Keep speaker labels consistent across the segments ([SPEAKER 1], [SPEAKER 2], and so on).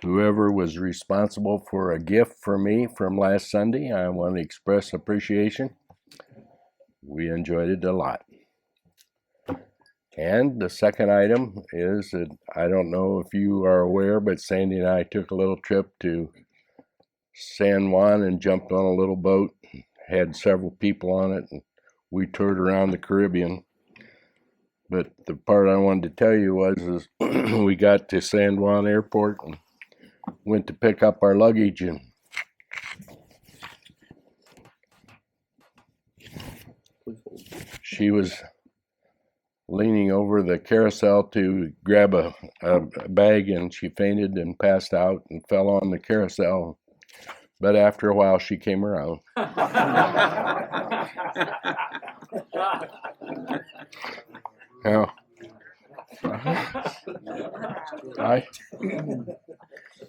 [SPEAKER 1] whoever was responsible for a gift for me from last Sunday. I want to express appreciation. We enjoyed it a lot. And the second item is that I don't know if you are aware, but Sandy and I took a little trip to San Juan and jumped on a little boat, had several people on it, and we toured around the Caribbean. But the part I wanted to tell you was we got to San Juan Airport and went to pick up our luggage, and she was leaning over the carousel to grab a bag, and she fainted and passed out and fell on the carousel. But after a while, she came around. Now,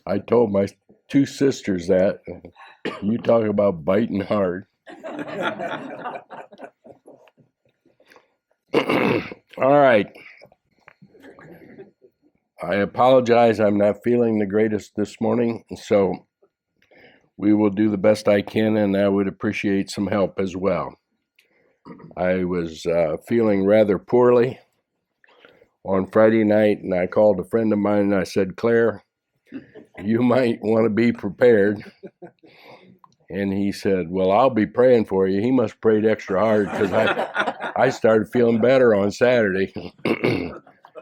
[SPEAKER 1] I told my two sisters that. You talk about biting hard. All right. I apologize. I'm not feeling the greatest this morning, so we will do the best I can, and I would appreciate some help as well. I was feeling rather poorly on Friday night, and I called a friend of mine and I said, Claire, you might want to be prepared. And he said, well, I'll be praying for you. He must have prayed extra hard because I started feeling better on Saturday.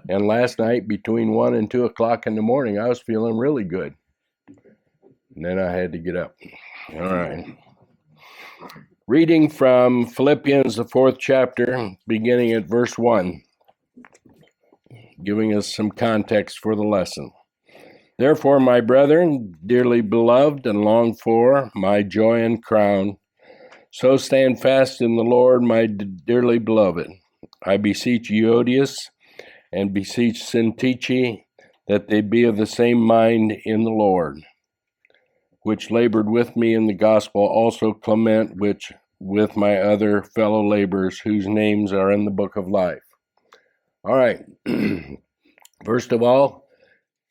[SPEAKER 1] And last night between 1 and 2 o'clock in the morning, I was feeling really good. And then I had to get up. All right. Reading from Philippians, the 4th chapter, beginning at verse 1, giving us some context for the lesson. Therefore, my brethren, dearly beloved and longed for, my joy and crown, so stand fast in the Lord, my dearly beloved. I beseech Euodias and beseech Syntyche that they be of the same mind in the Lord, which labored with me in the gospel, also Clement, which with my other fellow laborers, whose names are in the book of life. All right. First of all,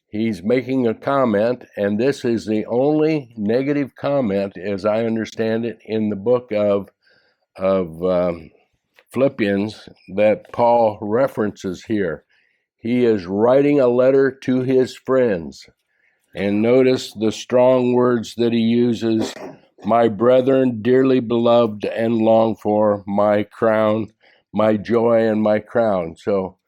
[SPEAKER 1] he's making a comment, and this is the only negative comment, as I understand it, in the book of Philippians that Paul references here. He is writing a letter to his friends. And notice the strong words that he uses, my brethren, dearly beloved and longed for, my crown, my joy and my crown. So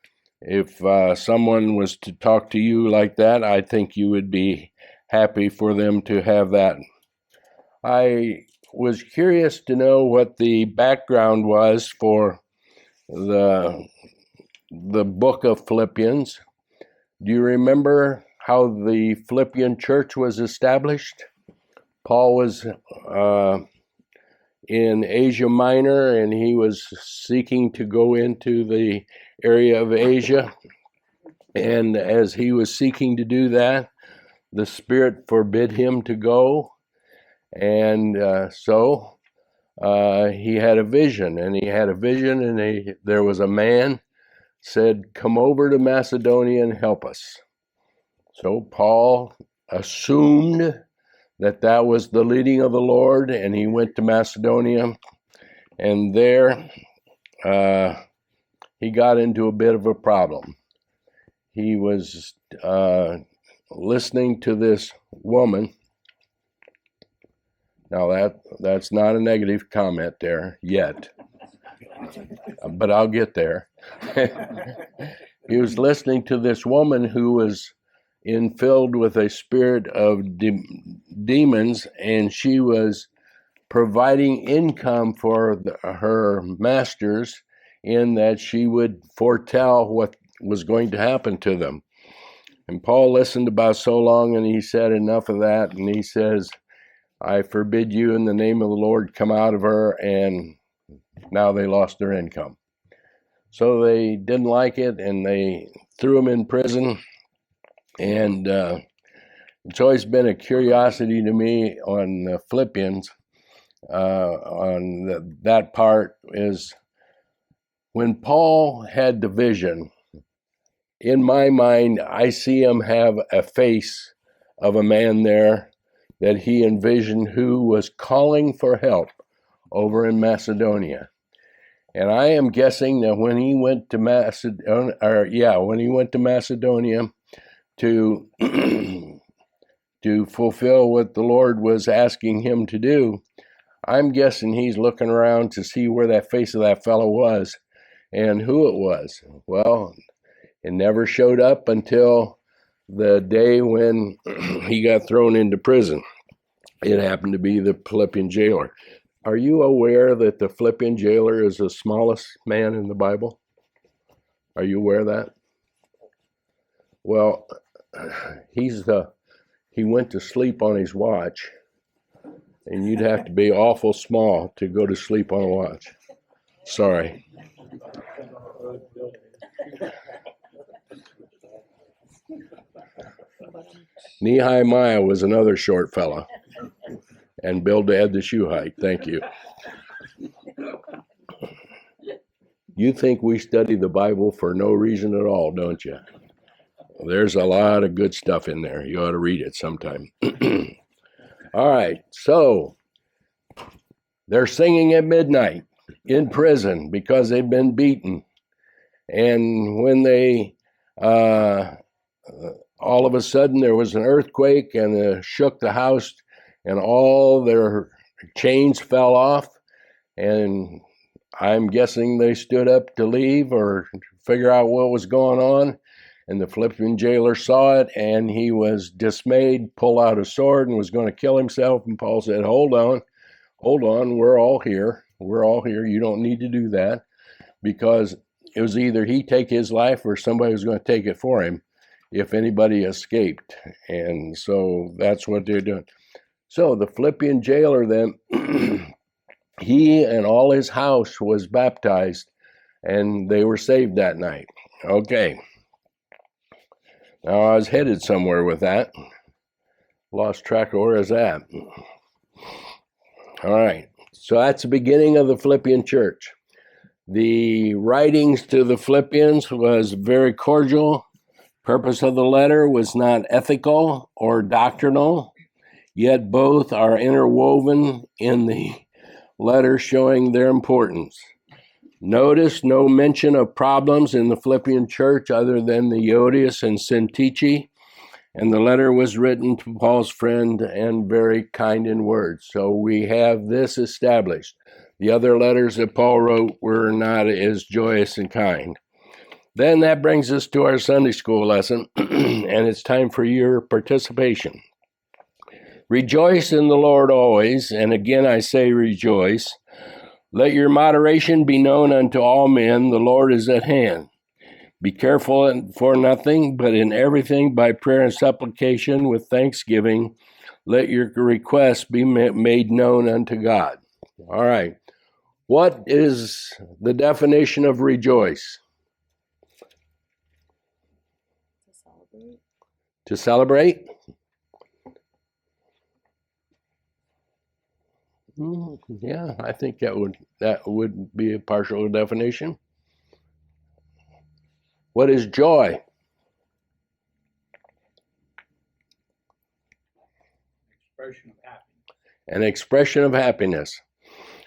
[SPEAKER 1] if someone was to talk to you like that, I think you would be happy for them to have that. I was curious to know what the background was for the book of Philippians. Do you remember how the Philippian church was established? Paul was in Asia Minor, and he was seeking to go into the area of Asia. And as he was seeking to do that, the Spirit forbid him to go. And so he had a vision, and there was a man said, come over to Macedonia and help us. So Paul assumed that was the leading of the Lord, and he went to Macedonia, and there he got into a bit of a problem. He was listening to this woman. Now that's not a negative comment there yet, but I'll get there. He was listening to this woman who was filled with a spirit of demons, and she was providing income for her masters in that she would foretell what was going to happen to them. And Paul listened about so long, and he said, enough of that. And he says, I forbid you in the name of the Lord, come out of her. And now they lost their income. So they didn't like it, and they threw him in prison. And it's always been a curiosity to me on Philippians, on that part, is when Paul had the vision, in my mind, I see him have a face of a man there that he envisioned who was calling for help over in Macedonia. And I am guessing that when he went to Macedonia to to fulfill what the Lord was asking him to do, I'm guessing he's looking around to see where that face of that fellow was and who it was. Well, it never showed up until the day when he got thrown into prison. It happened to be the Philippian jailer. Are you aware that the Philippian jailer is the smallest man in the Bible? Are you aware of that? Well, he went to sleep on his watch, and you'd have to be awful small to go to sleep on a watch. Sorry. Nehemiah was another short fella, and Bildad the Shuhite. Thank you. You think we study the Bible for no reason at all, don't you? There's a lot of good stuff in there. You ought to read it sometime. All right, so they're singing at midnight in prison because they've been beaten. And when they, all of a sudden there was an earthquake and shook the house, and all their chains fell off. And I'm guessing they stood up to leave or figure out what was going on. And the Philippian jailer saw it, and he was dismayed, pulled out a sword, and was going to kill himself. And Paul said, hold on, we're all here. You don't need to do that, because it was either he take his life or somebody was going to take it for him if anybody escaped. And so that's what they're doing. So the Philippian jailer then, he and all his house was baptized, and they were saved that night. Okay. Now, I was headed somewhere with that. Lost track of where I was at. All right. So that's the beginning of the Philippian church. The writings to the Philippians was very cordial. Purpose of the letter was not ethical or doctrinal, yet both are interwoven in the letter, showing their importance. Notice no mention of problems in the Philippian church other than the Euodias and Syntyche, and the letter was written to Paul's friend and very kind in words. So we have this established. The other letters that Paul wrote were not as joyous and kind. Then that brings us to our Sunday school lesson, and it's time for your participation. Rejoice in the Lord always, and again I say rejoice. Let your moderation be known unto all men. The Lord is at hand. Be careful for nothing, but in everything by prayer and supplication with thanksgiving, let your requests be made known unto God. All right. What is the definition of rejoice? To celebrate? Yeah, I think that would be a partial definition. What is joy?
[SPEAKER 2] Expression of happiness.
[SPEAKER 1] An expression of happiness.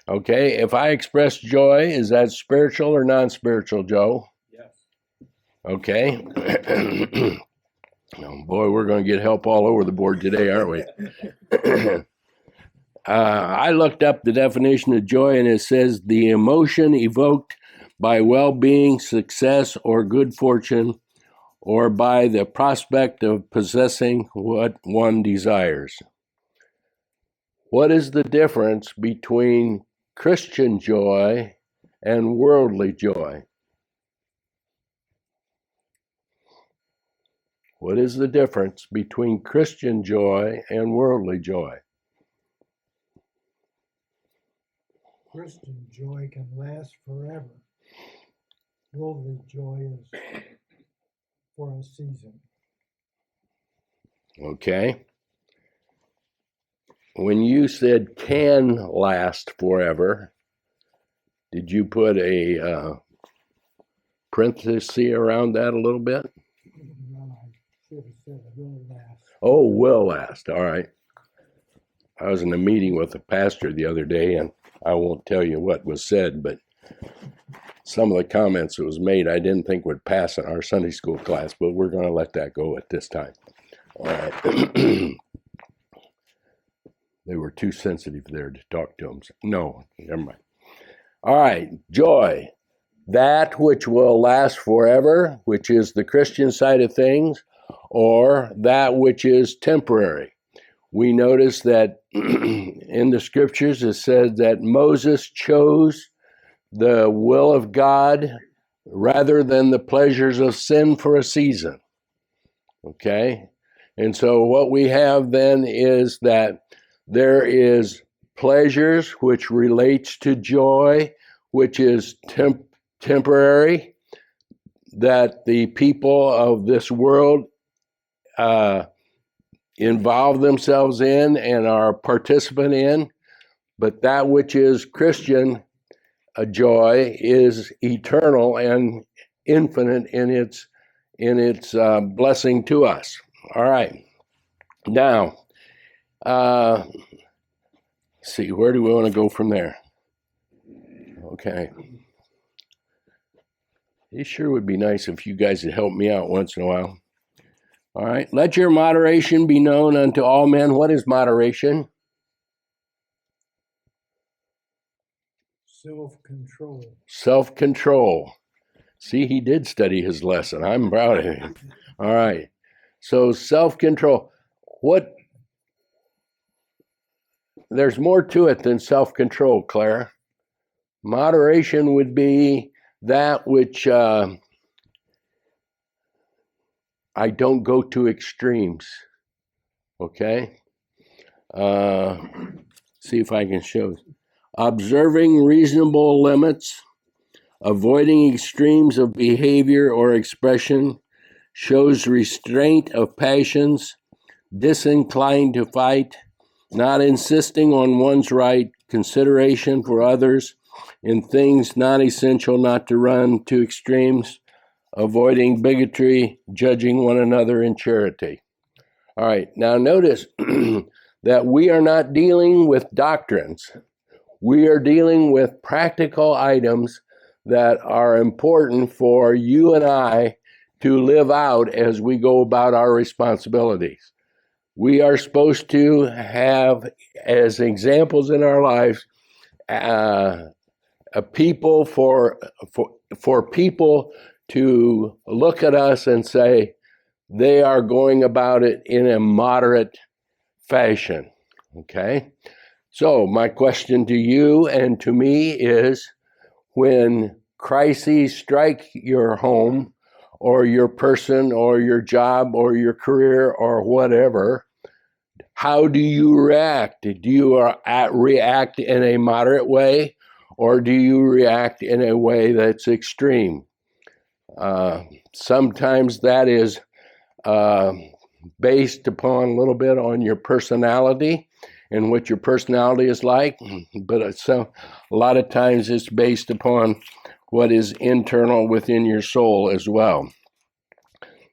[SPEAKER 1] Okay, if I express joy, is that spiritual or non-spiritual, Joe?
[SPEAKER 2] Yes.
[SPEAKER 1] Okay. Oh, boy, we're going to get help all over the board today, aren't we? I looked up the definition of joy, and it says the emotion evoked by well-being, success, or good fortune, or by the prospect of possessing what one desires. What is the difference between Christian joy and worldly joy? What is the difference between Christian joy and worldly joy?
[SPEAKER 3] Christian joy can last forever. Worldly joy is for a season.
[SPEAKER 1] Okay. When you said can last forever, did you put a parenthesis around that a little bit?
[SPEAKER 3] No, I should have said will last.
[SPEAKER 1] Oh, will last. All right. I was in a meeting with a pastor the other day, and I won't tell you what was said, but some of the comments that was made I didn't think would pass in our Sunday school class, but we're going to let that go at this time. All right. They were too sensitive there to talk to them. No, never mind. All right, joy. That which will last forever, which is the Christian side of things, or that which is temporary. We notice that in the scriptures it says that Moses chose the will of God rather than the pleasures of sin for a season. Okay? And so what we have then is that there is pleasures which relates to joy, which is temporary, that the people of this world involve themselves in and are participant in, but that which is Christian joy is eternal and infinite in its blessing to us. All right. Now, see, where do we want to go from there? Okay. It sure would be nice if you guys would help me out once in a while. All right. Let your moderation be known unto all men. What is moderation?
[SPEAKER 3] Self-control.
[SPEAKER 1] Self-control. See, he did study his lesson. I'm proud of him. All right. So self-control. There's more to it than self-control, Claire. Moderation would be that which I don't go to extremes. Okay? See if I can show. Observing reasonable limits, avoiding extremes of behavior or expression, shows restraint of passions, disinclined to fight, not insisting on one's right, consideration for others, in things not essential, not to run to extremes, avoiding bigotry, judging one another in charity. All right, now notice that we are not dealing with doctrines. We are dealing with practical items that are important for you and I to live out as we go about our responsibilities. We are supposed to have, as examples in our lives, a people for people to look at us and say they are going about it in a moderate fashion. Okay? So my question to you and to me is, when crises strike your home or your person or your job or your career or whatever, how do you react? Do you react in a moderate way, or do you react in a way that's extreme? Sometimes that is based upon a little bit on your personality and what your personality is like, but a lot of times it's based upon what is internal within your soul as well.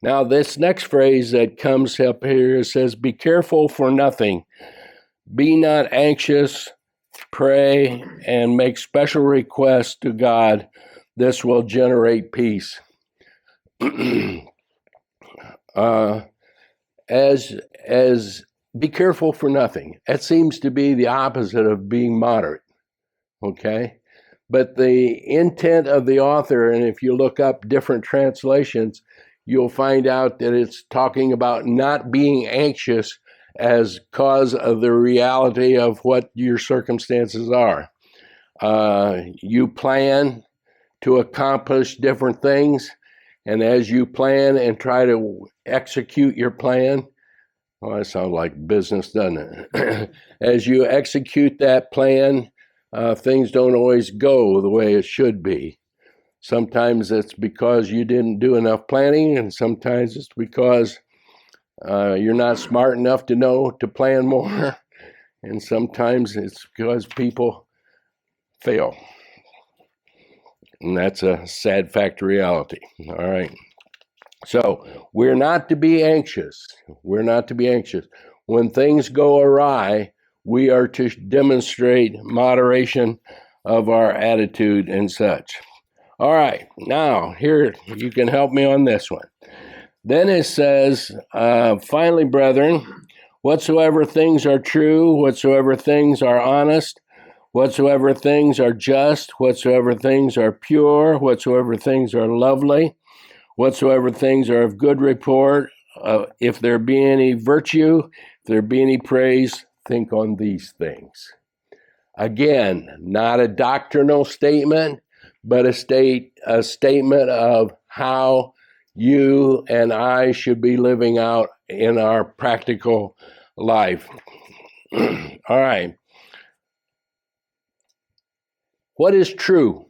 [SPEAKER 1] Now, this next phrase that comes up here says, be careful for nothing. Be not anxious, pray, and make special requests to God. This will generate peace. As be careful for nothing. That seems to be the opposite of being moderate, okay? But the intent of the author, and if you look up different translations, you'll find out that it's talking about not being anxious as cause of the reality of what your circumstances are. You plan to accomplish different things, and as you plan and try to execute your plan, well, that sounds like business, doesn't it? As you execute that plan, things don't always go the way it should be. Sometimes it's because you didn't do enough planning, and sometimes it's because you're not smart enough to know to plan more, and sometimes it's because people fail. And that's a sad fact of reality. All right. So we're not to be anxious. We're not to be anxious. When things go awry, we are to demonstrate moderation of our attitude and such. All right, now here you can help me on this one. Then it says, finally, brethren, whatsoever things are true, whatsoever things are honest, whatsoever things are just, whatsoever things are pure, whatsoever things are lovely, whatsoever things are of good report, if there be any virtue, if there be any praise, think on these things. Again, not a doctrinal statement, but a statement of how you and I should be living out in our practical life. All right. What is true?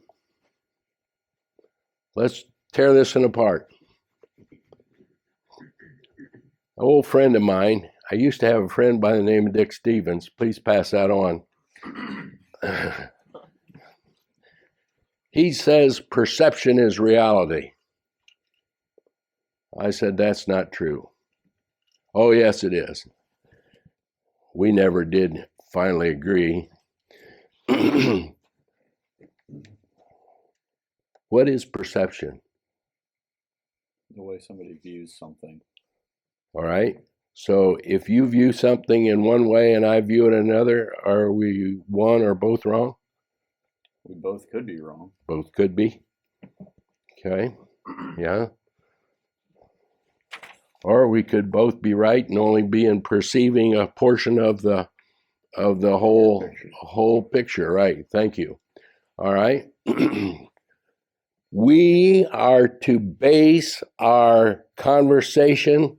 [SPEAKER 1] Let's tear this apart. An old friend of mine, I used to have a friend by the name of Dick Stevens. Please pass that on. He says perception is reality. I said, that's not true. Oh, yes, it is. We never did finally agree. What is perception?
[SPEAKER 4] The way somebody views something.
[SPEAKER 1] All right. So if you view something in one way and I view it another, are we one or both wrong?
[SPEAKER 4] We both could be wrong.
[SPEAKER 1] Both could be. Okay. Yeah. Or we could both be right and only be in perceiving a portion of the whole picture. Right. Thank you. All right. We are to base our conversation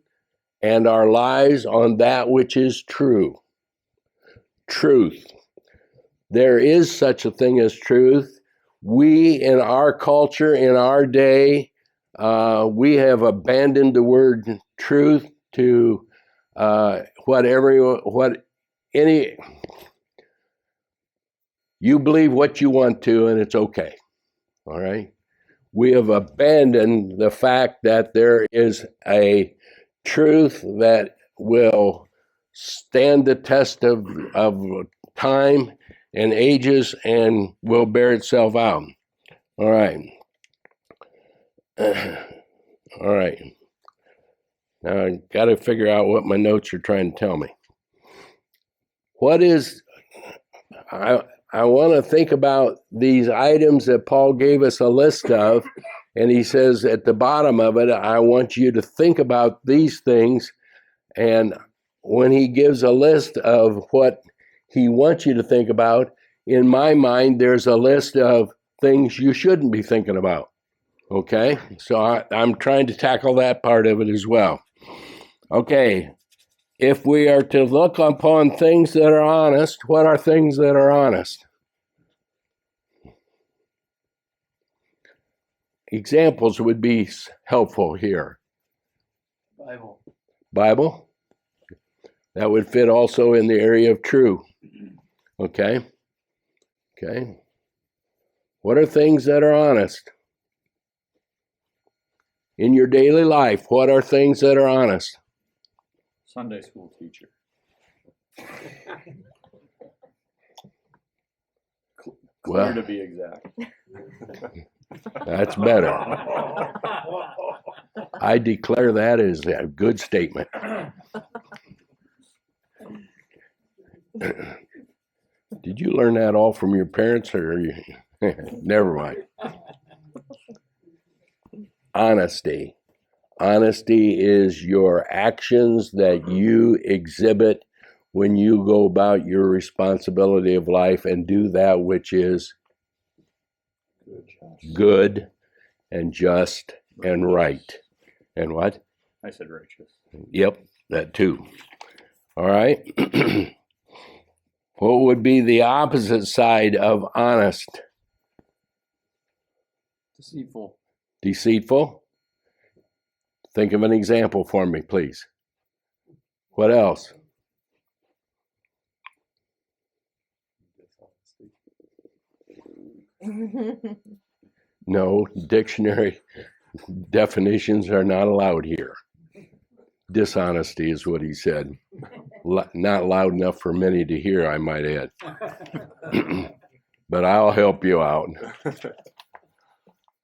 [SPEAKER 1] and our lives on that which is true. Truth. There is such a thing as truth. We, in our culture, in our day, we have abandoned the word truth to you believe what you want to, and it's okay. All right. We have abandoned the fact that there is a truth that will stand the test of time and ages and will bear itself out. All right. All right. Now I got to figure out what my notes are trying to tell me. I want to think about these items that Paul gave us a list of, and he says at the bottom of it, I want you to think about these things. And when he gives a list of what he wants you to think about, in my mind, there's a list of things you shouldn't be thinking about. Okay? So I'm trying to tackle that part of it as well. Okay. If we are to look upon things that are honest, what are things that are honest? Examples would be helpful here. Bible? That would fit also in the area of true. Okay? Okay. What are things that are honest? In your daily life, what are things that are honest?
[SPEAKER 4] Sunday school teacher. Clear to be exact.
[SPEAKER 1] That's better. I declare that as a good statement. Did you learn that all from your parents, or you? Never mind. Honesty. Honesty is your actions that you exhibit when you go about your responsibility of life and do that which is good and just and right. And what?
[SPEAKER 4] I said righteous.
[SPEAKER 1] Yep, that too. All right. What would be the opposite side of honest?
[SPEAKER 4] Deceitful.
[SPEAKER 1] Deceitful? Think of an example for me, please. What else? No, dictionary. Definitions are not allowed here. Dishonesty is what he said. Not loud enough for many to hear, I might add. But I'll help you out.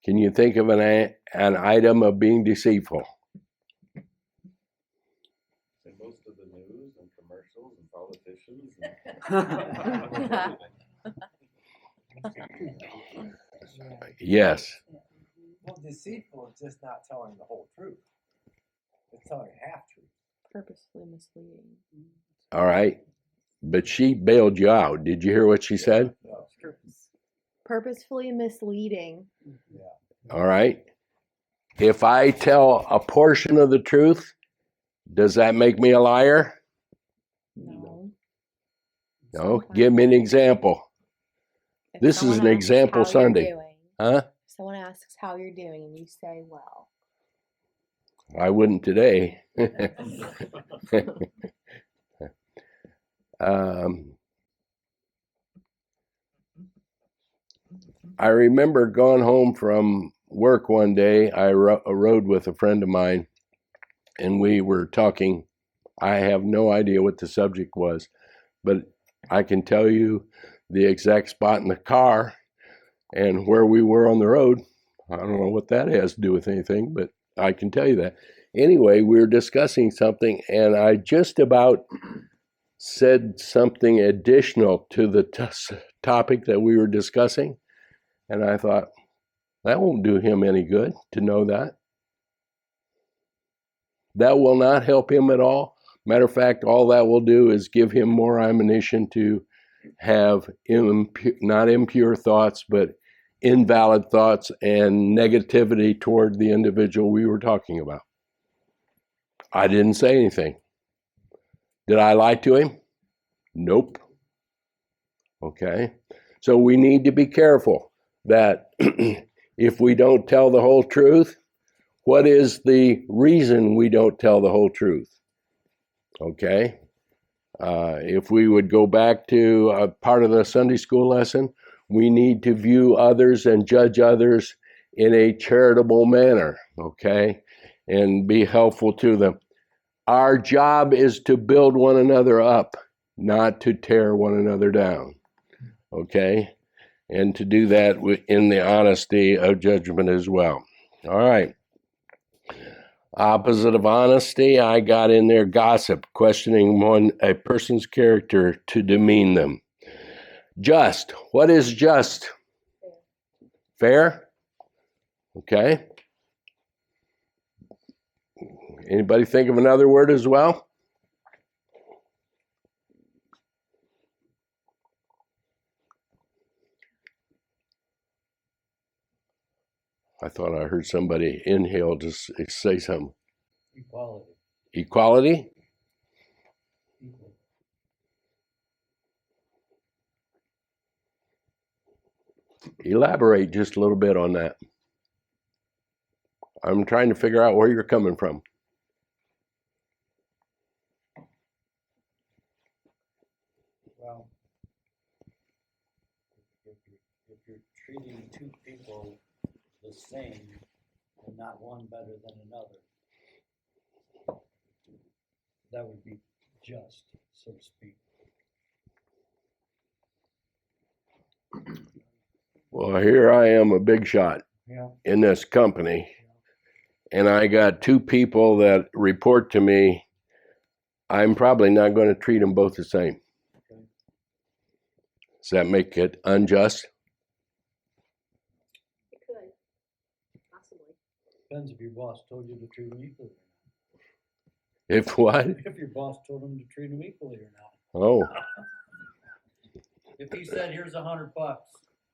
[SPEAKER 1] Can you think of an item of being deceitful?
[SPEAKER 4] And most of the news and commercials and politicians.
[SPEAKER 1] Yes.
[SPEAKER 5] Well, deceitful is just not telling the whole truth. It's telling half truth.
[SPEAKER 6] Purposefully misleading.
[SPEAKER 1] All right. But she bailed you out. Did you hear what she said?
[SPEAKER 5] No.
[SPEAKER 6] Purposefully misleading.
[SPEAKER 1] All right. If I tell a portion of the truth, does that make me a liar?
[SPEAKER 6] No.
[SPEAKER 1] No. Give me an example.
[SPEAKER 6] If
[SPEAKER 1] This is
[SPEAKER 6] someone
[SPEAKER 1] an
[SPEAKER 6] asks
[SPEAKER 1] example
[SPEAKER 6] how you're
[SPEAKER 1] Sunday.
[SPEAKER 6] doing,
[SPEAKER 1] Huh?
[SPEAKER 6] someone asks how you're doing and you say, well.
[SPEAKER 1] I wouldn't today. I remember going home from work one day. I rode with a friend of mine, and we were talking. I have no idea what the subject was, but I can tell you the exact spot in the car and where we were on the road. I don't know what that has to do with anything, but I can tell you that. Anyway, we were discussing something, and I just about said something additional to the topic that we were discussing. And I thought, that won't do him any good to know that. That will not help him at all. Matter of fact, all that will do is give him more ammunition to have not impure thoughts, but invalid thoughts and negativity toward the individual we were talking about. I didn't say anything. Did I lie to him? Nope. Okay. So we need to be careful that if we don't tell the whole truth, what is the reason we don't tell the whole truth? Okay. If we would go back to a part of the Sunday school lesson, we need to view others and judge others in a charitable manner, okay, and be helpful to them. Our job is to build one another up, not to tear one another down, okay, and to do that in the honesty of judgment as well. All right. Opposite of honesty, I got in there gossip, questioning a person's character to demean them. Just. What is just? Fair? Okay. Anybody think of another word as well? I thought I heard somebody inhale to say something.
[SPEAKER 2] Equality.
[SPEAKER 1] Equality?
[SPEAKER 2] Equal.
[SPEAKER 1] Elaborate just a little bit on that. I'm trying to figure out where you're coming from.
[SPEAKER 2] Well, if you're treating two people the same and not one better than another, that would be just, so to speak.
[SPEAKER 1] Well, here I am, a big shot
[SPEAKER 2] Yeah.
[SPEAKER 1] in this company, and I got two people that report to me. I'm probably not going to treat them both the same.
[SPEAKER 2] Okay.
[SPEAKER 1] Does that make it unjust?
[SPEAKER 6] It could. Possibly.
[SPEAKER 2] Depends if your boss told you to treat them equally
[SPEAKER 1] If what?
[SPEAKER 2] or not. If your boss told him to treat them equally or not.
[SPEAKER 1] Oh,
[SPEAKER 2] If he said, here's $100,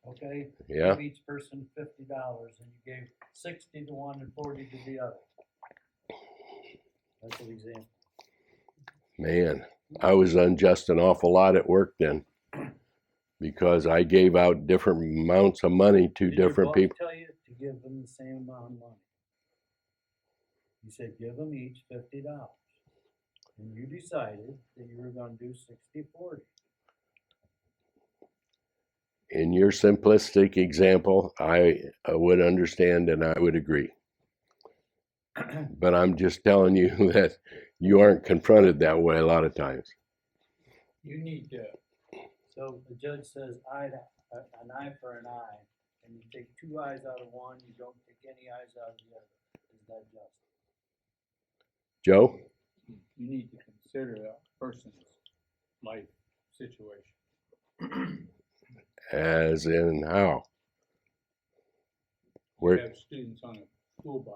[SPEAKER 2] okay?
[SPEAKER 1] yeah.
[SPEAKER 2] Give each person $50 and you gave 60 to one and 40 to the other. That's an example.
[SPEAKER 1] Man, I was unjust an awful lot at work then because I gave out different amounts of money to
[SPEAKER 2] Did
[SPEAKER 1] different
[SPEAKER 2] your
[SPEAKER 1] people.
[SPEAKER 2] boss tell you to give them the same amount of money? You said give them each $50. And you decided that you were going to do 60-40.
[SPEAKER 1] In your simplistic example, I would understand and I would agree. But I'm just telling you that you aren't confronted that way a lot of times.
[SPEAKER 2] You need to. So the judge says an eye for an eye, and you take 2 eyes out of one, you don't take any eyes out of the other. Is that just?
[SPEAKER 1] Joe?
[SPEAKER 7] You need to consider a person's life situation.
[SPEAKER 1] As in how?
[SPEAKER 7] You
[SPEAKER 1] Where?
[SPEAKER 7] have students on a school bus,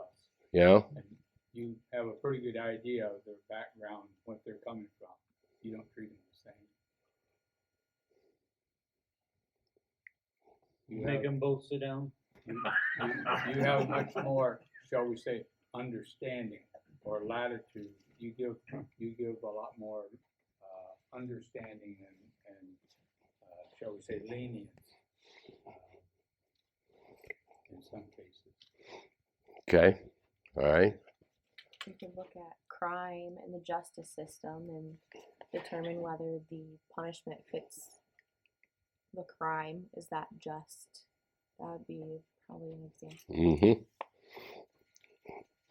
[SPEAKER 1] Yeah?
[SPEAKER 7] and you have a pretty good idea of their background, what they're coming from. You don't treat them the same. You
[SPEAKER 2] Make them both sit down.
[SPEAKER 7] you have much more, shall we say, understanding or latitude. You give a lot more understanding and shall we say, lenience in some cases.
[SPEAKER 1] Okay. All right.
[SPEAKER 6] You can look at crime and the justice system and determine whether the punishment fits the crime. Is that just? That would be probably an example.
[SPEAKER 1] Mm-hmm.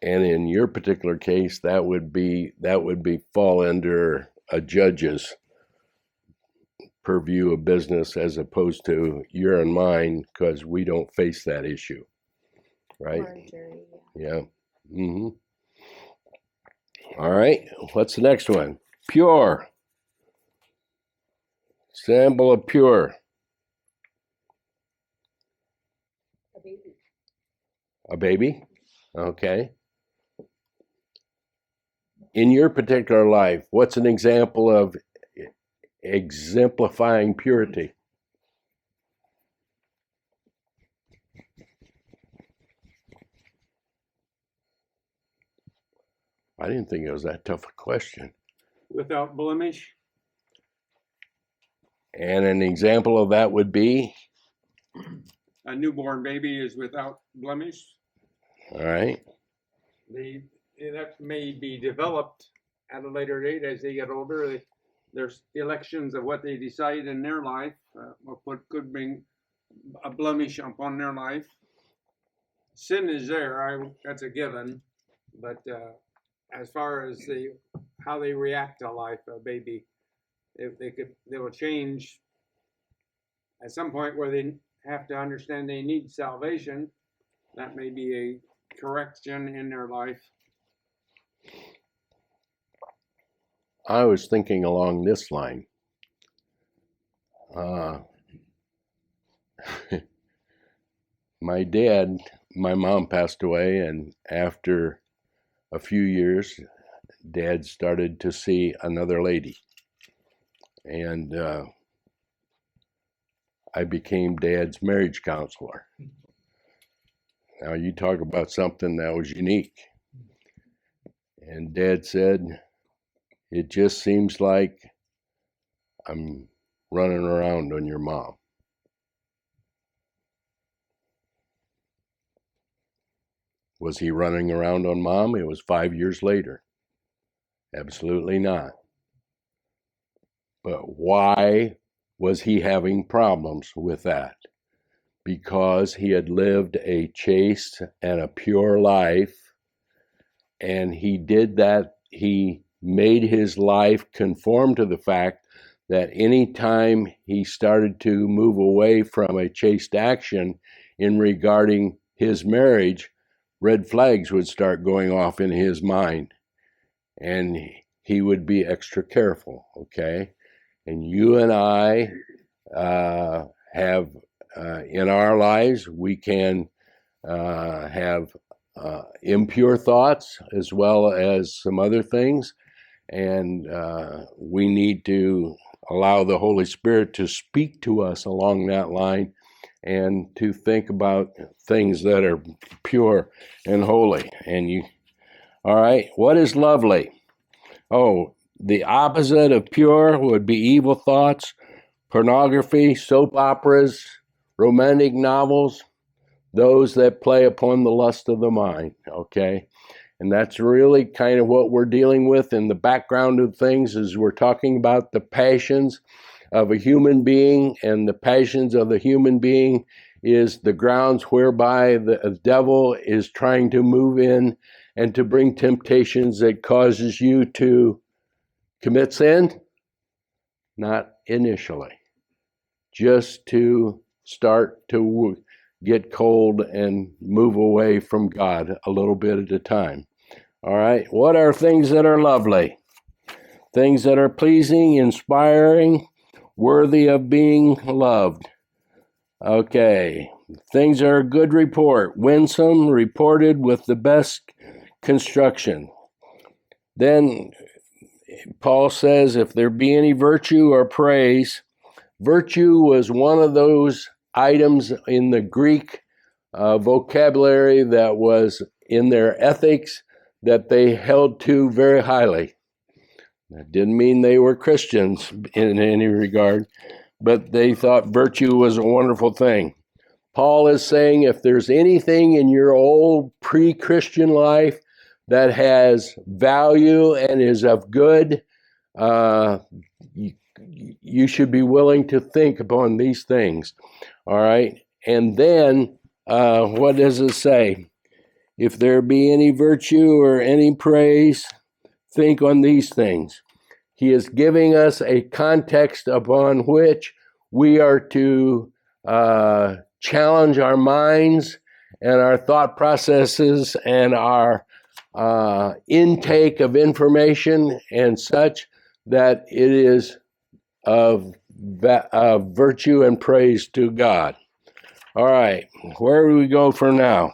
[SPEAKER 1] And in your particular case, that would be fall under a judge's purview of business as opposed to your and mine, because we don't face that issue, right?
[SPEAKER 6] Or a jury,
[SPEAKER 1] Yeah. Mm-hmm. All right. What's the next one? Pure. Sample of pure.
[SPEAKER 6] A baby.
[SPEAKER 1] A baby? Okay. In your particular life, what's an example of exemplifying purity? I didn't think it was that tough a question.
[SPEAKER 8] Without blemish.
[SPEAKER 1] And an example of that would be?
[SPEAKER 8] A newborn baby is without blemish.
[SPEAKER 1] All right.
[SPEAKER 8] That may be developed at a later date as they get older. There's elections of what they decide in their life, what could bring a blemish upon their life. Sin is there, that's a given, but as far as how they react to life, a baby, they will change at some point where they have to understand they need salvation. That may be a correction in their life.
[SPEAKER 1] I was thinking along this line. My mom passed away, and after a few years, Dad started to see another lady. And I became Dad's marriage counselor. Now, you talk about something that was unique. And Dad said, it just seems like I'm running around on your mom. Was he running around on Mom? It was 5 years later. Absolutely not. But why was he having problems with that? Because he had lived a chaste and a pure life, and he did that. He made his life conform to the fact that any time he started to move away from a chaste action in regarding his marriage, red flags would start going off in his mind, and he would be extra careful, okay? And you and I have, in our lives, we can have impure thoughts as well as some other things, and we need to allow the Holy Spirit to speak to us along that line and to think about things that are pure and holy. All right, what is lovely? Oh, the opposite of pure would be evil thoughts, pornography, soap operas, romantic novels, those that play upon the lust of the mind, okay? And that's really kind of what we're dealing with in the background of things, is we're talking about the passions of a human being, and the passions of the human being is the grounds whereby the devil is trying to move in and to bring temptations that causes you to commit sin? Not initially. Just to start to get cold and move away from God a little bit at a time. All right. What are things that are lovely? Things that are pleasing, inspiring, worthy of being loved. Okay. Things that are good report, winsome, reported with the best construction. Then Paul says, if there be any virtue or praise, virtue was one of those items in the Greek vocabulary that was in their ethics that they held to very highly. That didn't mean they were Christians in any regard, but they thought virtue was a wonderful thing. Paul is saying if there's anything in your old pre-Christian life that has value and is of good, you should be willing to think upon these things. All right. And then what does it say? If there be any virtue or any praise, think on these things. He is giving us a context upon which we are to challenge our minds and our thought processes and our intake of information and such, that it is of virtue and praise to God. All right, where do we go from now?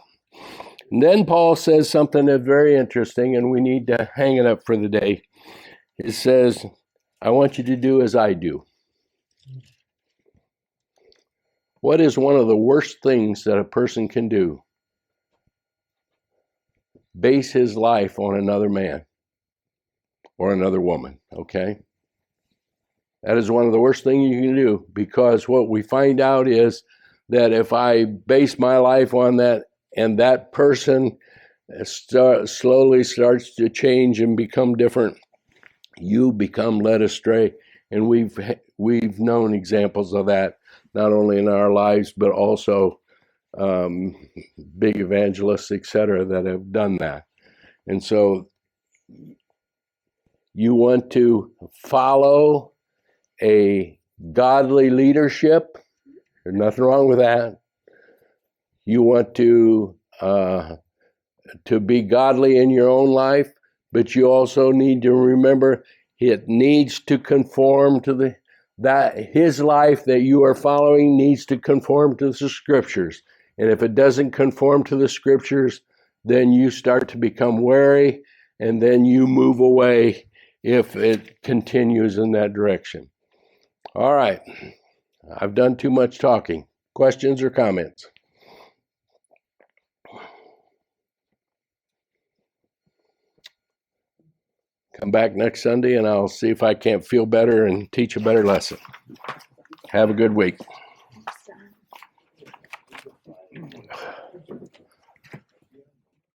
[SPEAKER 1] And then Paul says something that's very interesting, and we need to hang it up for the day. It says, I want you to do as I do. What is one of the worst things that a person can do? Base his life on another man or another woman, okay? That is one of the worst things you can do, because what we find out is that if I base my life on that and that person slowly starts to change and become different, you become led astray. And we've known examples of that, not only in our lives, but also big evangelists, etc., that have done that. And so you want to follow a godly leadership. There's nothing wrong with that. You want to be godly in your own life, but you also need to remember it needs to conform to his life that you are following needs to conform to the scriptures. And if it doesn't conform to the scriptures, then you start to become wary, and then you move away if it continues in that direction. All right. I've done too much talking. Questions or comments? Come back next Sunday and I'll see if I can't feel better and teach a better lesson. Have a good week.